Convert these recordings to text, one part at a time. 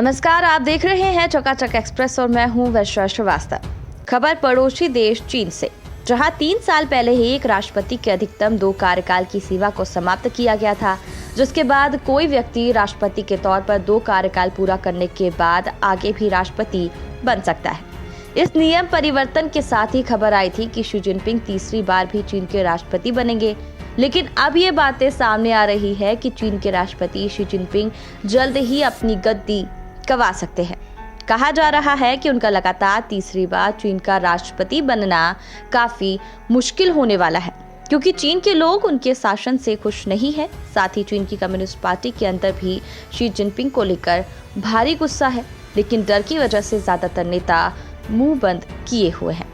नमस्कार, आप देख रहे हैं चकाचक एक्सप्रेस और मैं हूं वर्षा श्रीवास्तव। खबर पड़ोसी देश चीन से, जहां 3 साल पहले ही एक राष्ट्रपति के अधिकतम 2 कार्यकाल की सेवा को समाप्त किया गया था, जिसके बाद कोई व्यक्ति राष्ट्रपति के तौर पर 2 कार्यकाल पूरा करने के बाद आगे भी राष्ट्रपति बन सकता है। इस नियम परिवर्तन के साथ ही खबर आई थी कि शी जिनपिंग तीसरी बार भी चीन के राष्ट्रपति बनेंगे, लेकिन अब ये बातें सामने आ रही है कि चीन के राष्ट्रपति शी जिनपिंग जल्द ही अपनी गद्दी गंवा सकते हैं। कहा जा रहा है कि उनका लगातार तीसरी बार चीन का राष्ट्रपति बनना काफी मुश्किल होने वाला है, क्योंकि चीन के लोग उनके शासन से खुश नहीं है। साथ ही चीन की कम्युनिस्ट पार्टी के अंदर भी शी जिनपिंग को लेकर भारी गुस्सा है, लेकिन डर की वजह से ज्यादातर नेता मुंह बंद किए हुए हैं।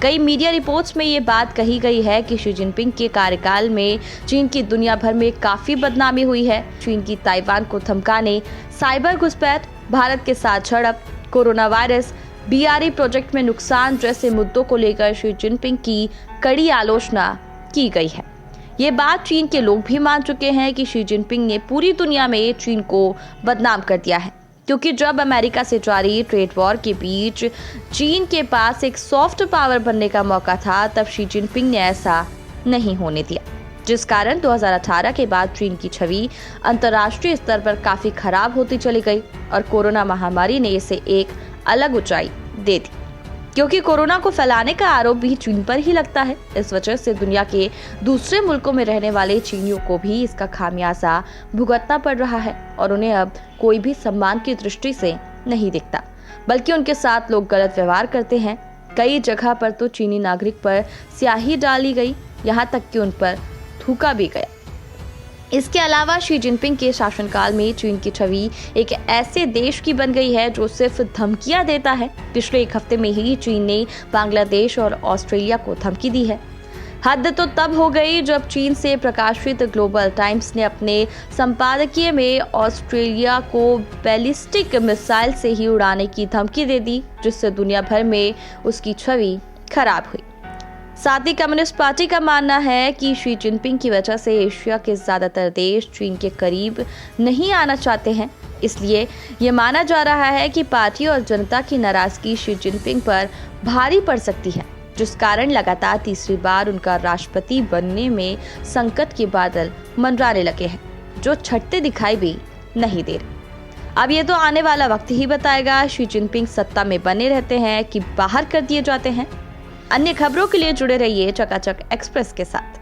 कई मीडिया रिपोर्ट्स में ये बात कही गई है कि शी जिनपिंग के कार्यकाल में चीन की दुनिया भर में काफी बदनामी हुई है। चीन की ताइवान को धमकाने, साइबर घुसपैठ, भारत के साथ झड़प, कोरोना वायरस, BRE प्रोजेक्ट में नुकसान जैसे मुद्दों को लेकर शी जिनपिंग की कड़ी आलोचना की गई है। ये बात चीन के लोग भी मान चुके हैं कि शी जिनपिंग ने पूरी दुनिया में चीन को बदनाम कर दिया है, क्योंकि जब अमेरिका से जारी ट्रेड वॉर के बीच चीन के पास एक सॉफ्ट पावर बनने का मौका था, तब शी जिनपिंग ने ऐसा नहीं होने दिया, जिस कारण 2018 के बाद चीन की छवि अंतर्राष्ट्रीय स्तर पर काफी खराब होती चली गई और कोरोना महामारी ने इसे एक अलग ऊंचाई दे दी, क्योंकि कोरोना को फैलाने का आरोप भी चीन पर ही लगता है। इस वजह से दुनिया के दूसरे मुल्कों में रहने वाले चीनियों को भी इसका खामियाजा भुगतना पड़ रहा है और उन्हें अब कोई भी सम्मान की दृष्टि से नहीं दिखता, बल्कि उनके साथ लोग गलत व्यवहार करते हैं। कई जगह पर तो चीनी नागरिक पर स्याही डाली गई, यहाँ तक कि उन पर थूका भी गया। इसके अलावा शी जिनपिंग के शासनकाल में चीन की छवि एक ऐसे देश की बन गई है जो सिर्फ धमकियां देता है। पिछले 1 हफ्ते में ही चीन ने बांग्लादेश और ऑस्ट्रेलिया को धमकी दी है। हद तो तब हो गई जब चीन से प्रकाशित ग्लोबल टाइम्स ने अपने संपादकीय में ऑस्ट्रेलिया को बैलिस्टिक मिसाइल से ही उड़ाने की धमकी दे दी, जिससे दुनिया भर में उसकी छवि खराब हुई। साथ ही कम्युनिस्ट पार्टी का मानना है कि शी जिनपिंग की वजह से एशिया के ज्यादातर देश चीन के करीब नहीं आना चाहते हैं। इसलिए ये माना जा रहा है कि पार्टी और जनता की नाराजगी शी जिनपिंग पर भारी पड़ सकती है, जिस कारण लगातार तीसरी बार उनका राष्ट्रपति बनने में संकट के बादल मंडराने लगे हैं, जो छटते दिखाई भी नहीं दे रहे। अब ये तो आने वाला वक्त ही बताएगा, शी जिनपिंग सत्ता में बने रहते हैं कि बाहर कर दिए जाते हैं। अन्य खबरों के लिए जुड़े रहिए चकाचक एक्सप्रेस के साथ।